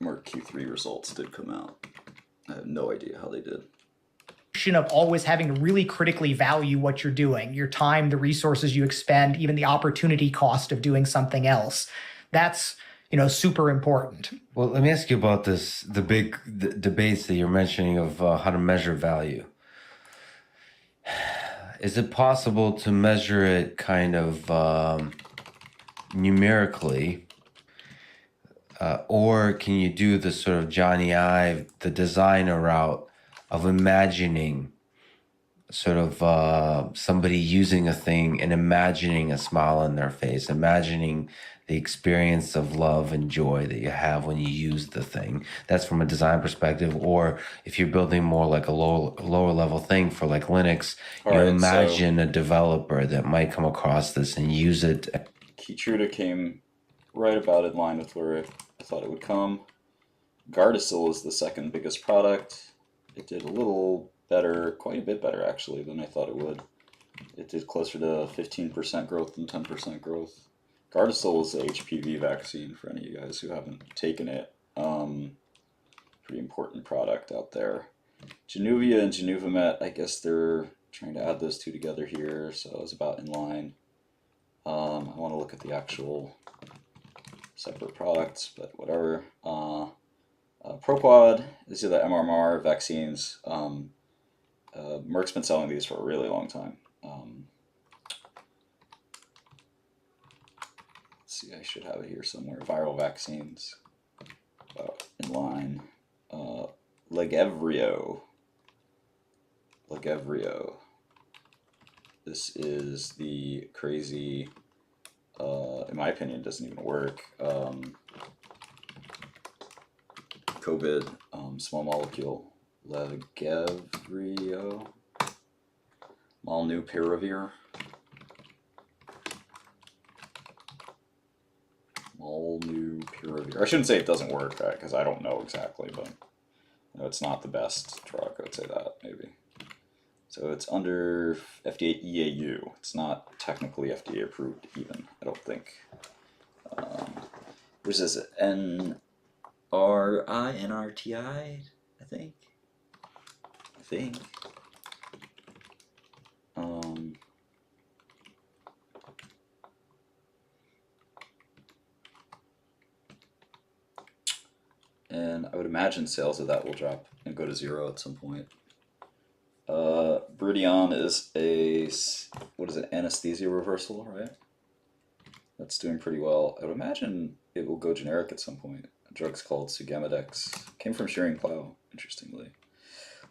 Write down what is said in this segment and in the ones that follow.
Merck Q3 results did come out. I have no idea how they did. Of always having to really critically value what you're doing, your time, the resources you expend, even the opportunity cost of doing something else. That's, super important. Well, let me ask you about the big debates that you're mentioning of how to measure value. Is it possible to measure it kind of numerically? Or can you do the sort of Johnny Ive, the designer route of imagining sort of somebody using a thing and imagining a smile on their face, imagining the experience of love and joy that you have when you use the thing? That's from a design perspective. Or if you're building more like a lower level thing for like Linux, imagine a developer that might come across this and use it. Keytruda came right about in line with where I thought it would come. Gardasil is the second biggest product. It did a little better, quite a bit better actually than I thought it would. It did closer to 15% growth than 10% growth. Gardasil is the HPV vaccine for any of you guys who haven't taken it. Pretty important product out there. Januvia and Januvamet, I guess they're trying to add those two together here, so it was about in line. I want to look at the actual separate products, but whatever. Proquad, these are the MMR vaccines. Merck's been selling these for a really long time. Let's see, I should have it here somewhere. Viral vaccines, in line. Lagevrio. This is the crazy, in my opinion, doesn't even work. COVID small molecule. Lagevrio. Molnupiravir. I shouldn't say it doesn't work, because I don't know exactly, but it's not the best drug, I would say that, maybe. So it's under FDA EAU. It's not technically FDA approved even, I don't think. Which is it? NRTI, I think. And I would imagine sales of that will drop and go to zero at some point. Bridion is a, anesthesia reversal, right? That's doing pretty well. I would imagine it will go generic at some point. The drug's called Sugamidex. Came from Shearing Plow, interestingly.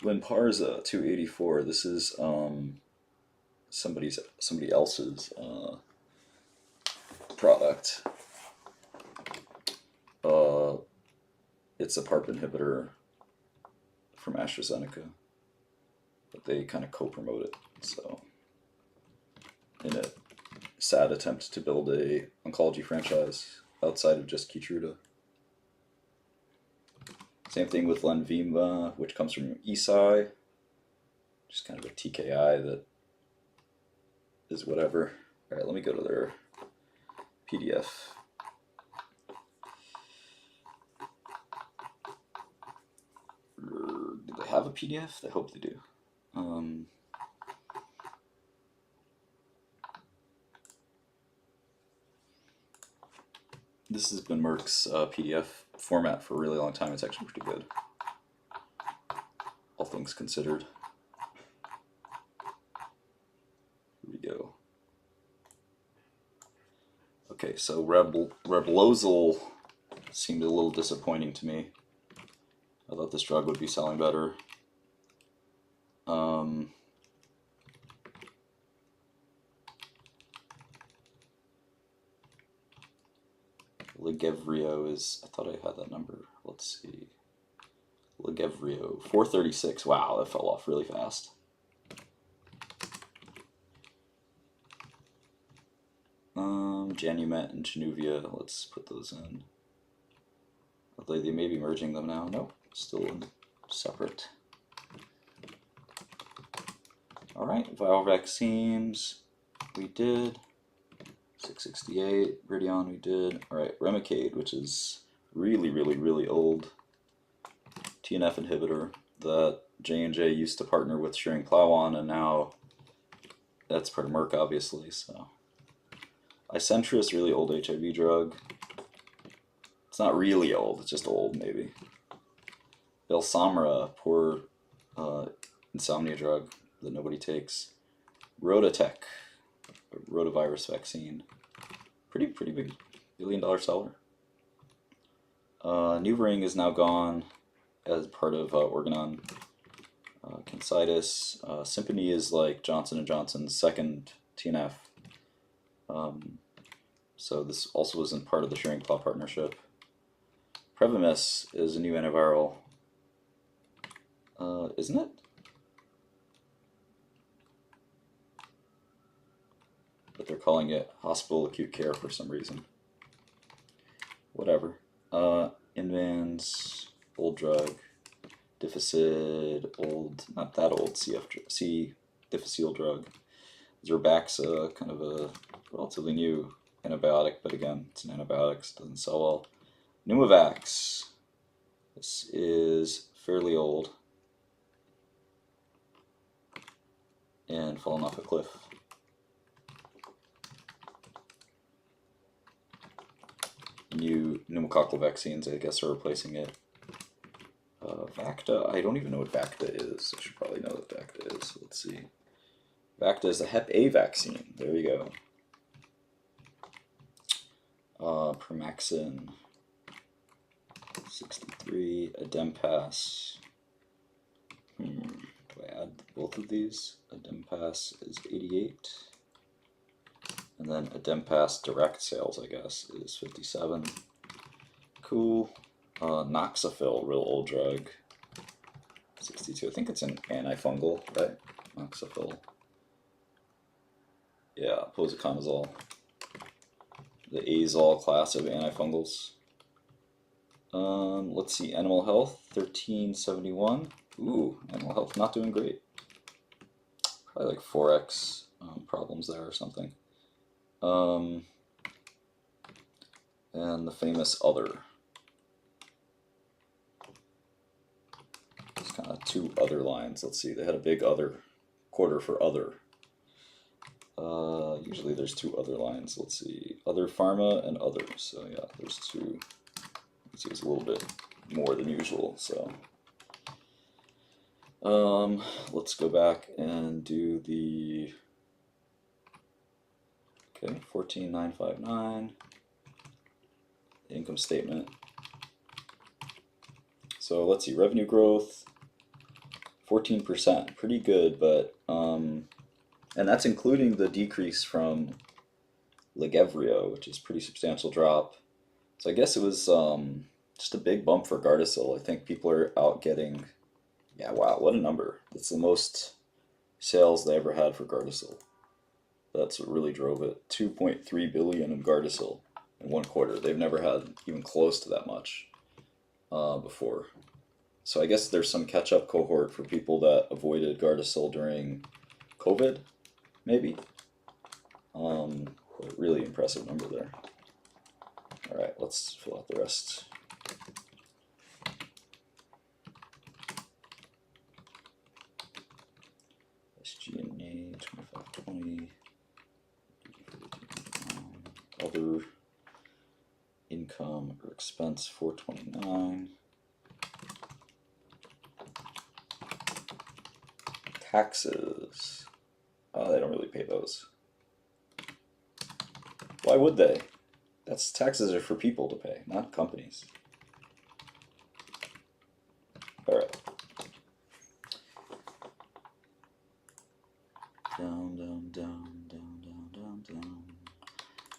Lynparza 284. This is somebody else's product. It's a PARP inhibitor from AstraZeneca, but they kind of co-promote it. So, in a sad attempt to build a oncology franchise outside of just Keytruda. Same thing with Lenvima, which comes from Eisai, just kind of a TKI that is whatever. All right, let me go to their PDF. Do they have a PDF? I hope they do. This has been Merck's PDF format for a really long time. It's actually pretty good, all things considered. Here we go. Okay, so Reblozyl seemed a little disappointing to me. I thought this drug would be selling better. Lagevrio is, I thought I had that number. Let's see. Lagevrio, 436. Wow, that fell off really fast. Janumet and Januvia, let's put those in. Although they may be merging them now. Nope, still separate. All right, viral vaccines, we did. 668, Bridion, we did. All right, Remicade, which is really, really, really old TNF inhibitor that J&J used to partner with Schering-Plough on, and now that's part of Merck, obviously. So, Icentra, really old HIV drug. It's not really old; it's just old, maybe. Belsamra, poor insomnia drug that nobody takes. Rototech, a rotavirus vaccine. Pretty big billion-dollar seller. NuvaRing is now gone as part of Organon. Concitus. Symphony is like Johnson & Johnson's second TNF. So this also wasn't part of the Schering-Plough partnership. Previmis is a new antiviral. Isn't it? But they're calling it hospital acute care for some reason. Whatever. Invans, old drug. Difficid, old, not that old, C. difficile drug. Zerbaxa, kind of a relatively new antibiotic, but again, it's an antibiotic, so it doesn't sell well. Pneumovax. This is fairly old and fallen off a cliff. New pneumococcal vaccines, I guess, are replacing it. Vacta, I don't even know what Vacta is. I should probably know what Vacta is. Let's see. Vacta is a Hep A vaccine. There you go. Permaxin, 63. Adempas. Do I add both of these? Adempas is 88. And then Adempas direct sales, I guess, is 57. Cool. Noxafil, real old drug, 62. I think it's an antifungal, right? Noxafil. Yeah, posaconazole. The azole class of antifungals. Let's see, Animal Health, 1371. Ooh, Animal Health not doing great. Probably like Forex problems there or something. And the famous Other. There's kind of two other lines. Let's see, they had a big Other quarter for Other. Usually there's two other lines. Let's see, Other Pharma and Other. So yeah, there's two. Let's use a little bit more than usual. So let's go back and do the 14959 income statement. So let's see, revenue growth 14%, pretty good, but and that's including the decrease from Lagevrio, which is a pretty substantial drop. So I guess it was just a big bump for Gardasil. I think people are out getting, yeah, wow, what a number. That's the most sales they ever had for Gardasil. That's what really drove it. 2.3 billion in Gardasil in one quarter. They've never had even close to that much before. So I guess there's some catch-up cohort for people that avoided Gardasil during COVID, maybe. But really impressive number there. All right, let's fill out the rest. SG&A 2520. Other income or expense 429. Taxes. Oh, they don't really pay those. Why would they? That's taxes are for people to pay, not companies. All right. Down, down, down, down, down, down, down.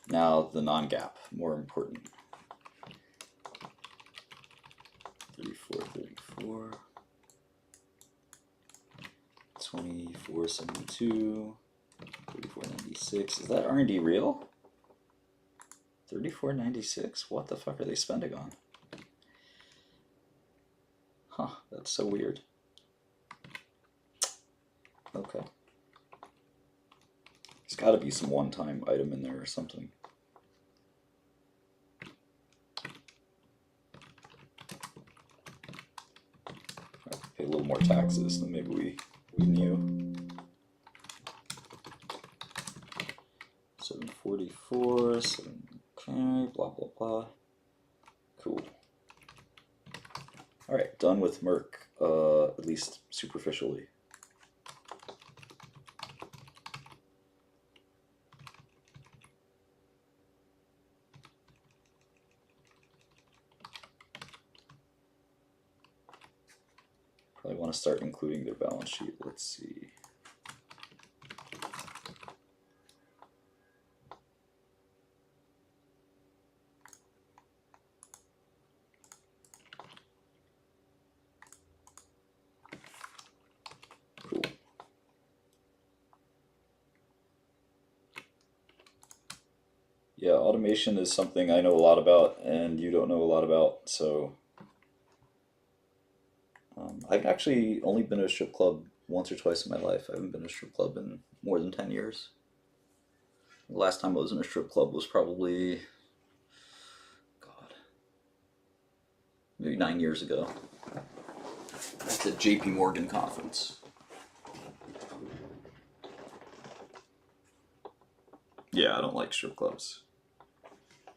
Now the non-GAAP, more important. 3434. 2472. 3496. Is that R&D real? 3496? What the fuck are they spending on? Huh, that's so weird. Okay. There's got to be some one-time item in there or something. pay a little more taxes than maybe we knew. 744, 7, okay, blah blah blah. Cool. All right, done with Merck, at least superficially. Probably want to start including their balance sheet. Let's see. Cool. Yeah, automation is something I know a lot about and you don't know a lot about, so I've actually only been to a strip club once or twice in my life. I haven't been to a strip club in more than 10 years. The last time I was in a strip club was probably, God, maybe 9 years ago. At the JP Morgan conference. Yeah, I don't like strip clubs.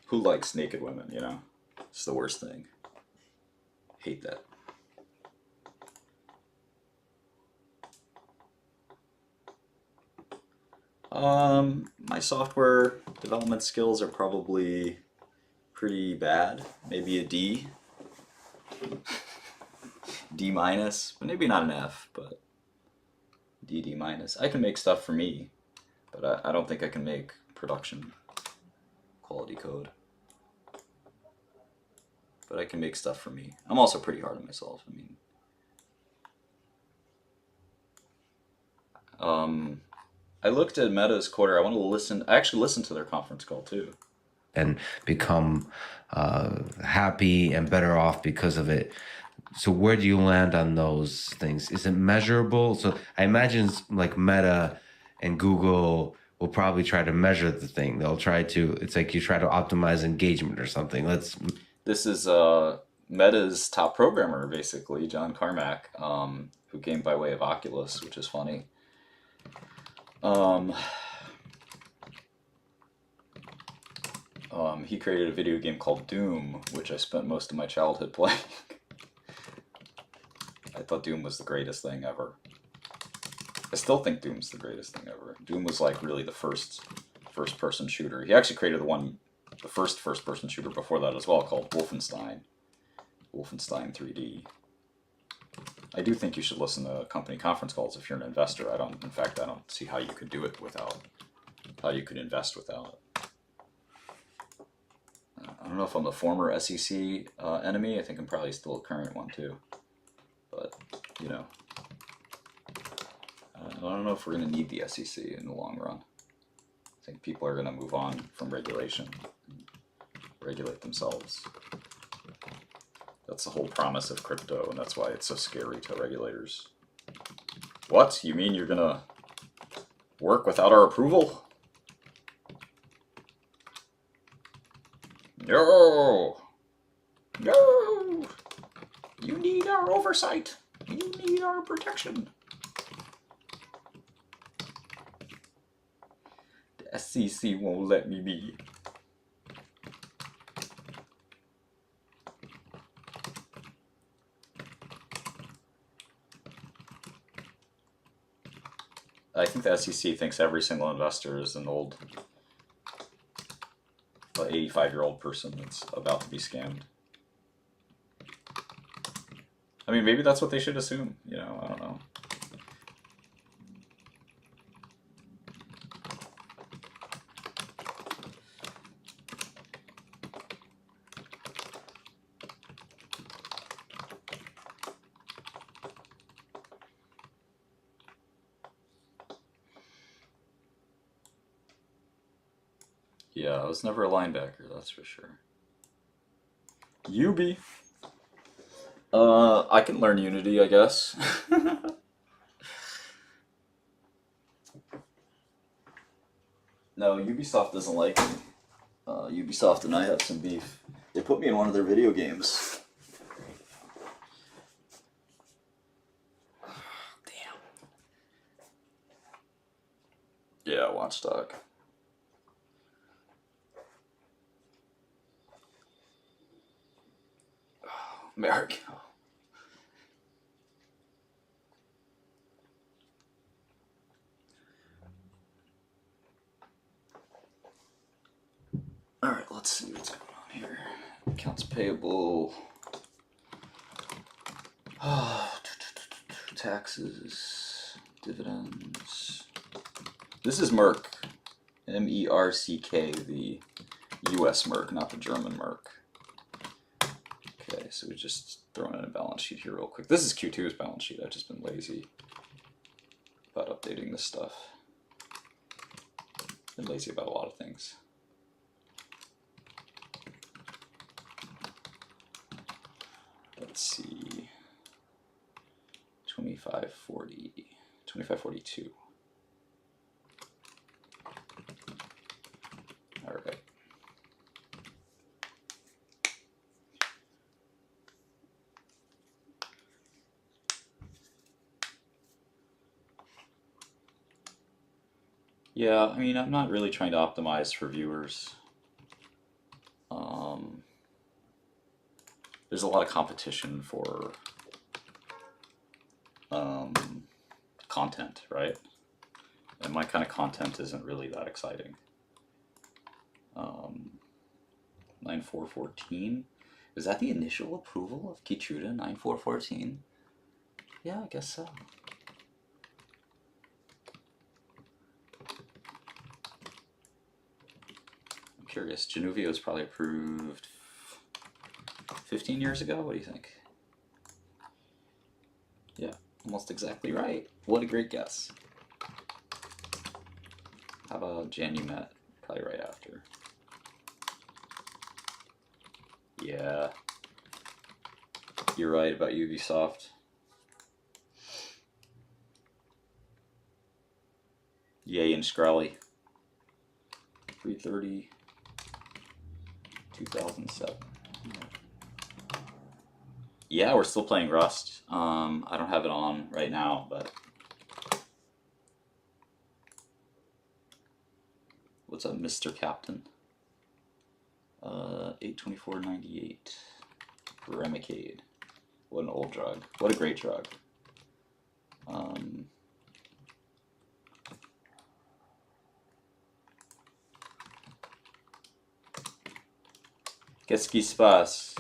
Who likes naked women, you know? It's the worst thing. Hate that. My software development skills are probably pretty bad. Maybe a D. D minus, but maybe not an F, but D minus. I can make stuff for me, but I don't think I can make production quality code. But I can make stuff for me. I'm also pretty hard on myself. I mean, I looked at Meta's quarter. I want to listen. I actually listened to their conference call too. And become happy and better off because of it. So where do you land on those things? Is it measurable? So I imagine like Meta and Google will probably try to measure the thing. They'll try to, it's like you try to optimize engagement or something. This is Meta's top programmer, basically, John Carmack, who came by way of Oculus, which is funny. He created a video game called Doom, which I spent most of my childhood playing. I thought Doom was the greatest thing ever. I still think Doom's the greatest thing ever. Doom was like really the first-person shooter. He actually created the first-person shooter before that as well, called Wolfenstein 3D. I do think you should listen to company conference calls if you're an investor. In fact, I don't see how you could do it without, how you could invest without it. I don't know if I'm a former SEC enemy. I think I'm probably still a current one too. But, you know, I don't know if we're going to need the SEC in the long run. I think people are going to move on from regulation and regulate themselves. That's the whole promise of crypto, and that's why it's so scary to regulators. What? You mean you're going to work without our approval? No! No! You need our oversight. You need our protection. The SEC won't let me be. I think the SEC thinks every single investor is an old 85-year-old person that's about to be scammed. I mean, maybe that's what they should assume, you know, I don't know. Yeah, I was never a linebacker, that's for sure. UB. I can learn Unity, I guess. No, Ubisoft doesn't like me. Ubisoft and I have some beef. They put me in one of their video games. Yeah, Watchdog. Oh, Merck. All right, let's see what's going on here. Accounts payable. Taxes, dividends. This is Merck, M-E-R-C-K, the U.S. Merck, not the German Merck. Okay, so we're just throwing in a balance sheet here real quick. This is Q2's balance sheet. I've just been lazy about updating this stuff. Been lazy about a lot of things. Let's see. 2540, 2542. All right. Yeah, I mean, I'm not really trying to optimize for viewers. There's a lot of competition for content, right? And my kind of content isn't really that exciting. 9414. Is that the initial approval of Keytruda 9414? Yeah, I guess so. I'm curious. Januvia was probably approved 15 years ago. What do you think? Yeah, almost exactly right. What a great guess. How about Janumet? Probably right after. Yeah. You're right about Ubisoft. Yay and Shkreli. 330, 2007. Yeah, we're still playing Rust. I don't have it on right now, but what's up, Mr. Captain? 824.98. Remicade. What an old drug. What a great drug. Qu'est-ce qui se passe?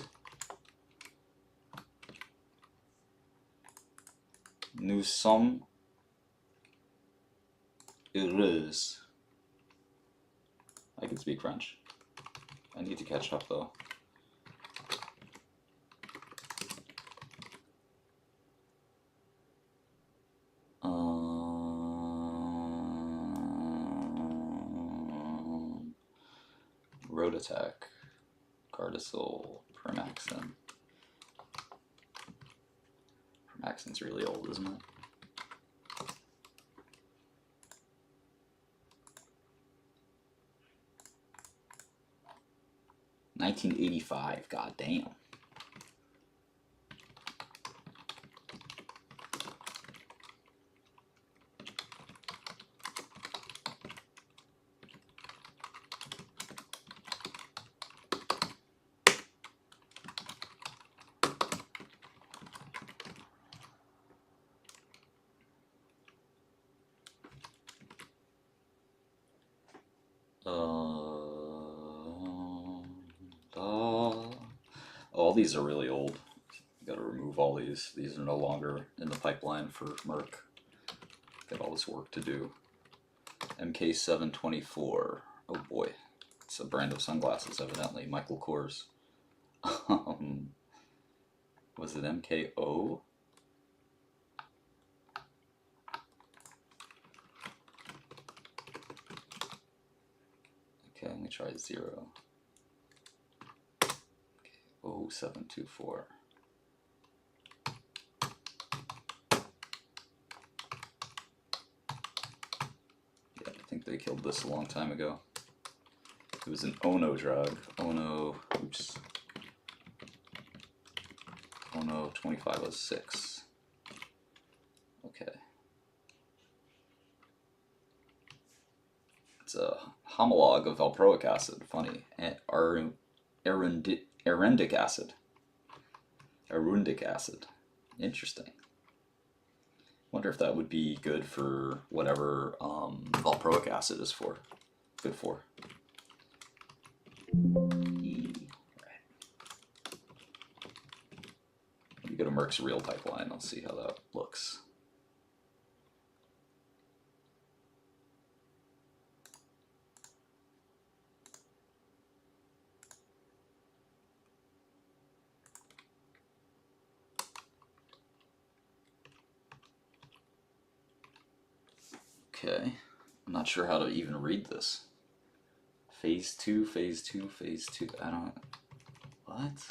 Nous sommes heureux. I can speak French. I need to catch up though. Road Attack, Gardasil, Permaxin. Permaxin's really old, isn't it? $1985. God damn. All these are really old. Gotta remove all these. These are no longer in the pipeline for Merck. Got all this work to do. MK724. Oh boy. It's a brand of sunglasses, evidently. Michael Kors. Was it MKO? Okay, let me try 0. Okay, 0724. Yeah, I think they killed this a long time ago. It was an Ono drug. Ono, oops. Ono 2506. Okay. It's a homologue of valproic acid. Funny. And arendic acid. Arundic acid. Interesting. Wonder if that would be good for whatever valproic acid is for. Good for. Let me go to Merck's real pipeline. Let's see how that looks. Okay, I'm not sure how to even read this. Phase 2, phase 2, phase 2. I don't. What?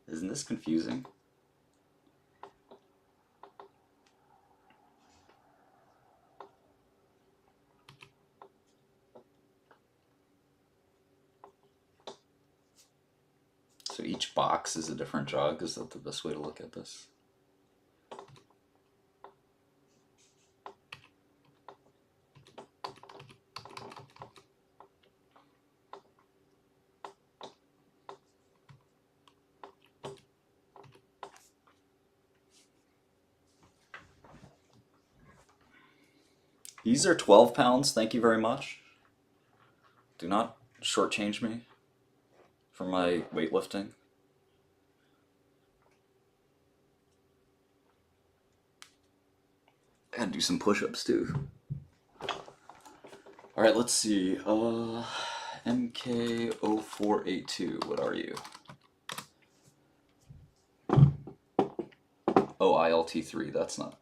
Isn't this confusing? So each box is a different drug? Is that the best way to look at this? These are 12 pounds, thank you very much. Do not shortchange me for my weightlifting. And do some push-ups too. Alright, let's see. MK0482, what are you? Oh, ILT3, that's not.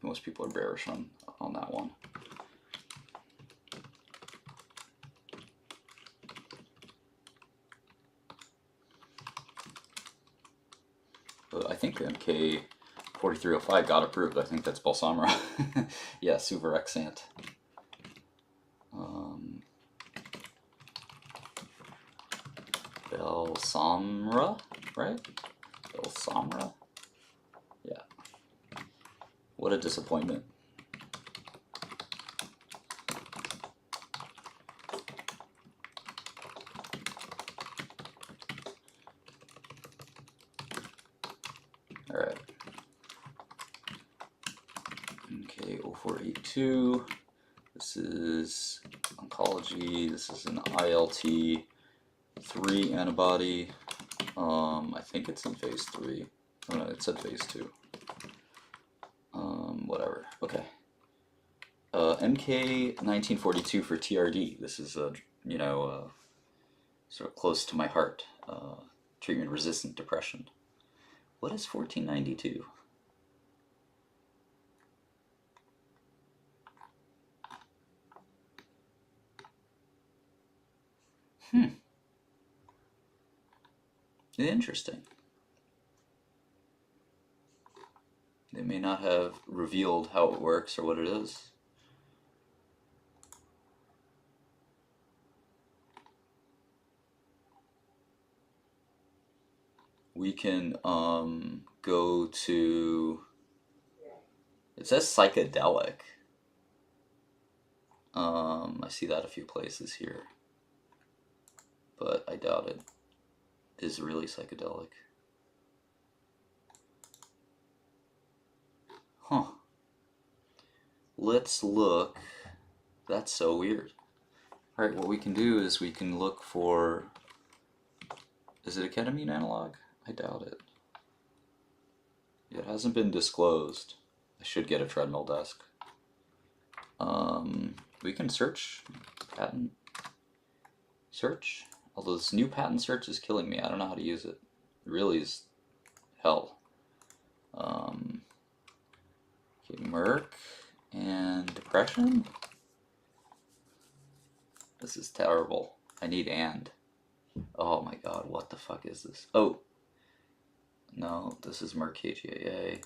Most people are bearish on that one. I think MK4305 got approved. I think that's Balsamra. Yeah, Suvorexant. Balsamra, right? Balsamra? Yeah. What a disappointment. Alright. MK0482. This is oncology. This is an ILT3 antibody. I think it's in phase 3. Oh no, it said phase 2. Whatever. Okay. MK1942 for TRD. This is sort of close to my heart. Treatment-resistant depression. What is 1492? Interesting. They may not have revealed how it works or what it is. We can go to, it says psychedelic. I see that a few places here, but I doubt it is really psychedelic. Huh. Let's look. That's so weird. Alright, what we can do is we can look for, is it a ketamine analog? I doubt it. It hasn't been disclosed. I should get a treadmill desk. We can search, patent search. Although this new patent search is killing me. I don't know how to use it. It really is hell. Okay, Merck and depression. This is terrible. I need and. Oh my god, what the fuck is this? Oh. No, this is Merck KGAA.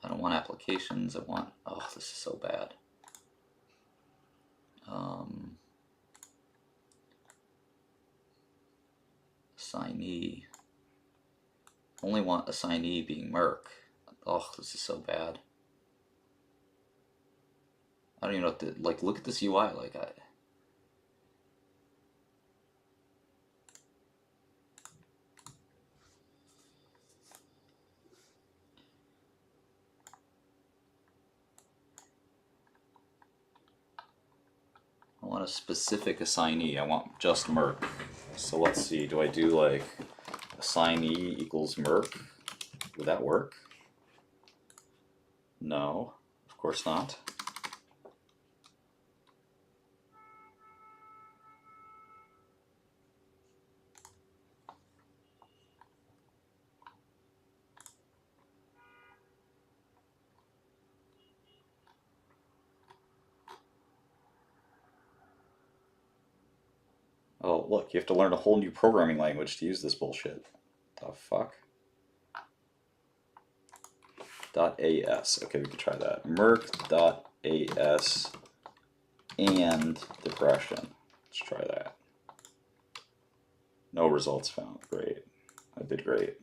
I don't want applications. I want. Oh, this is so bad. Assignee. Only want assignee being Merck. Oh, this is so bad. I don't even know what the, like, look at this UI, like, I want a specific assignee. I want just Merck. So let's see, do I do like assignee equals Merck? Would that work? No, of course not. Oh, look, you have to learn a whole new programming language to use this bullshit. The fuck? .as. Okay, we could try that. Merck.as and depression. Let's try that. No results found. Great. I did great.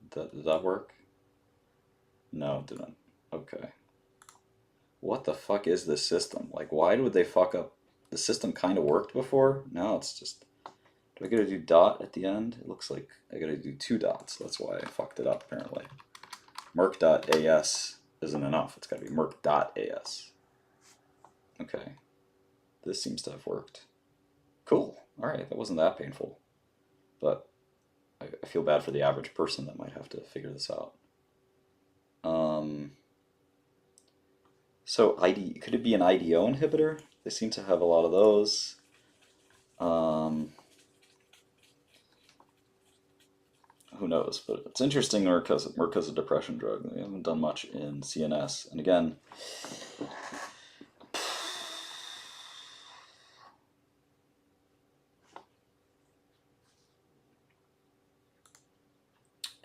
Did that work? No, it didn't. Okay. What the fuck is this system? Like, why would they fuck up? The system kind of worked before. Now it's just. Do I gotta do dot at the end? It looks like I gotta do 2 dots. That's why I fucked it up, apparently. Merck.as isn't enough. It's gotta be Merck.as. Okay. This seems to have worked. Cool. Alright, that wasn't that painful. But I feel bad for the average person that might have to figure this out. So could it be an IDO inhibitor? They seem to have a lot of those. Who knows? But it's interesting. Merck has a depression drug. They haven't done much in CNS. And again,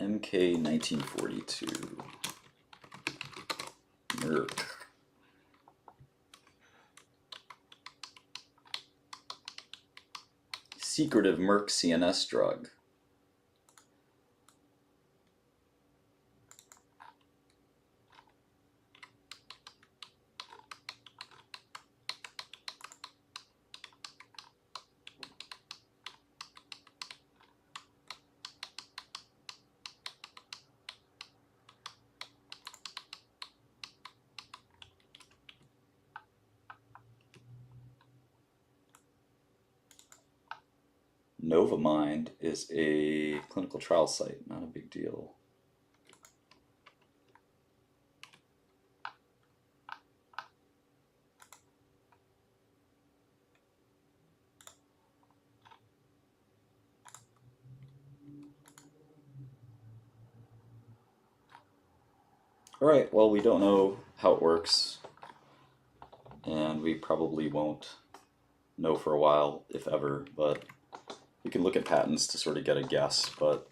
MK 1942. Merck. Secretive Merck CNS drug. Novamind is a clinical trial site, not a big deal. Alright, well, we don't know how it works, and we probably won't know for a while, if ever, but we can look at patents to sort of get a guess, but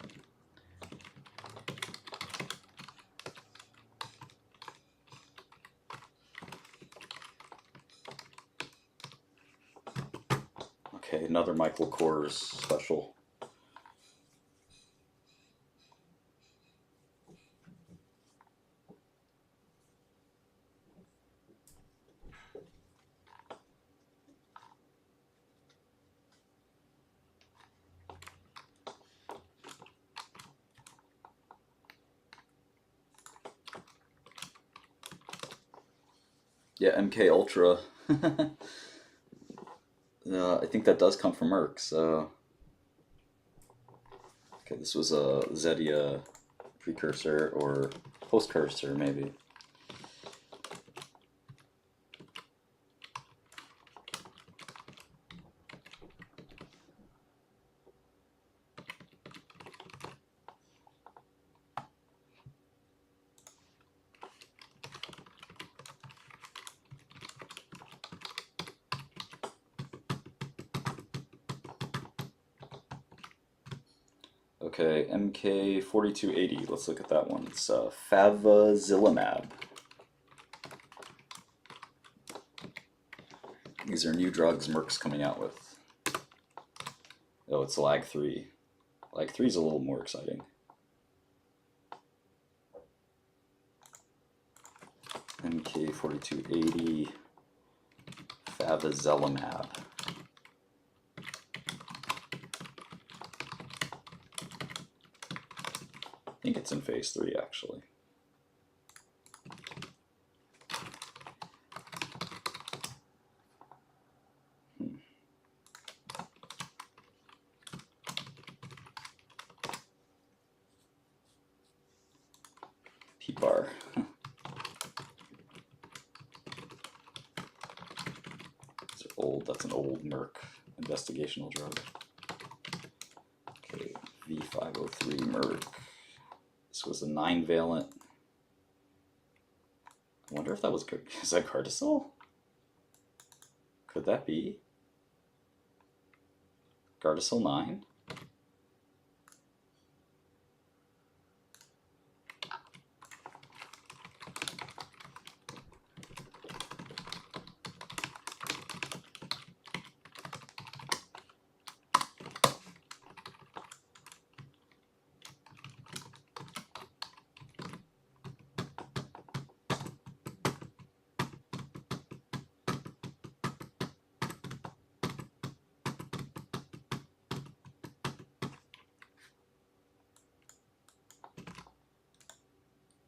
okay, another Michael Kors special. Yeah, MK Ultra. I think that does come from Merck, so. Okay, this was a Zetia precursor or postcursor, maybe. Okay, MK4280. Let's look at that one. It's Favizilimab. These are new drugs Merck's coming out with. Oh, it's LAG3. LAG3 is a little more exciting. 4280 favezelimab. I think it's in phase 3 actually. PPAR. These are old. That's an old Merck investigational drug. Okay, V503 Merck. This was a 9-valent. I wonder if that was good. Is that Gardasil? Could that be? Gardasil 9?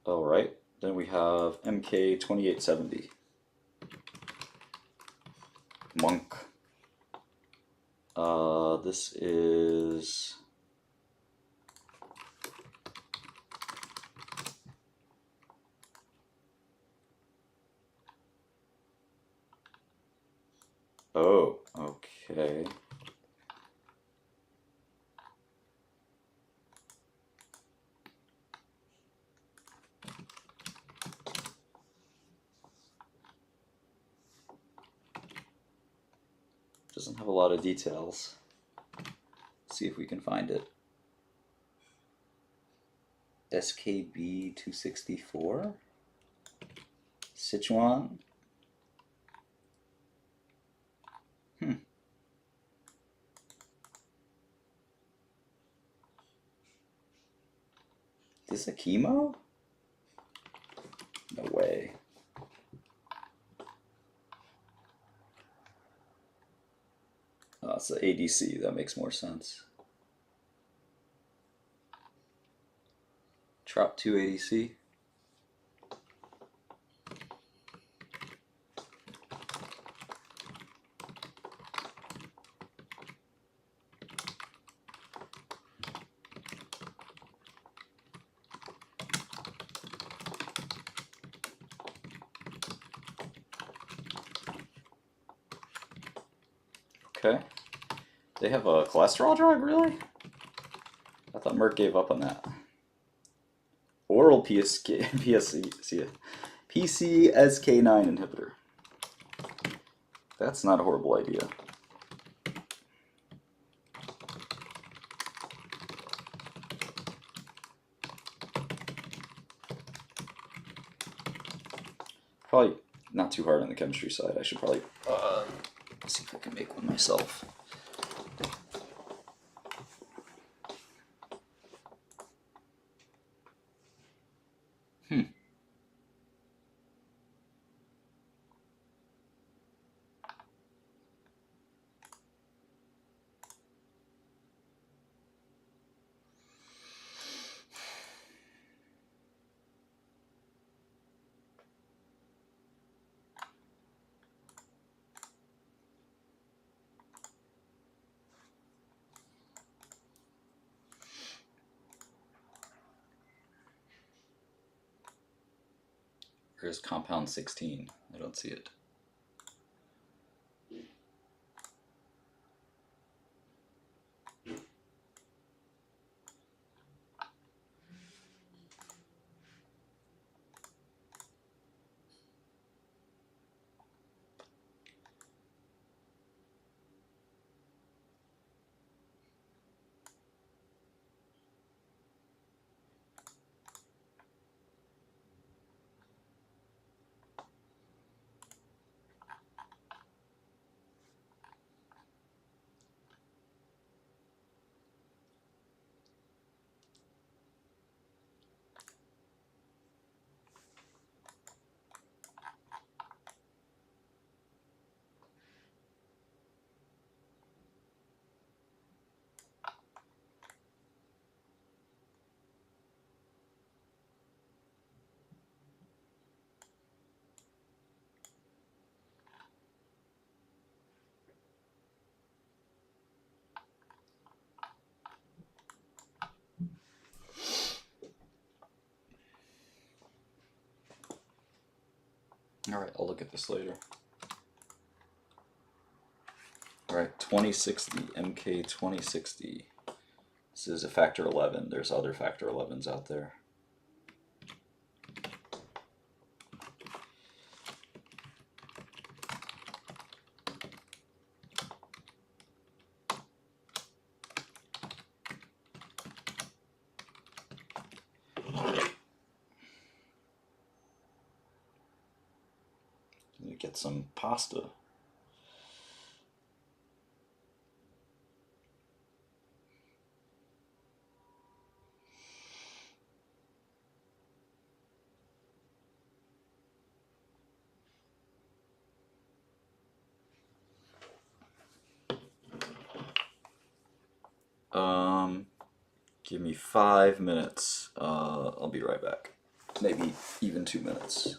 All right, then we have MK2870. Monk. This is oh, okay. Doesn't have a lot of details. Let's see if we can find it. SKB 264? Sichuan? Is this a chemo? No way. Oh, it's the ADC. That makes more sense. Trop2 ADC. Okay. They have a cholesterol drug, really? I thought Merck gave up on that. Oral PCSK9 inhibitor. That's not a horrible idea. Probably not too hard on the chemistry side. I should probably see if I can make one myself. Where's compound 16? I don't see it. Alright, I'll look at this later. Alright, 2060, MK 2060. This is a factor 11. There's other factor 11s out there. Get some pasta. Give me 5 minutes. I'll be right back. Maybe even 2 minutes.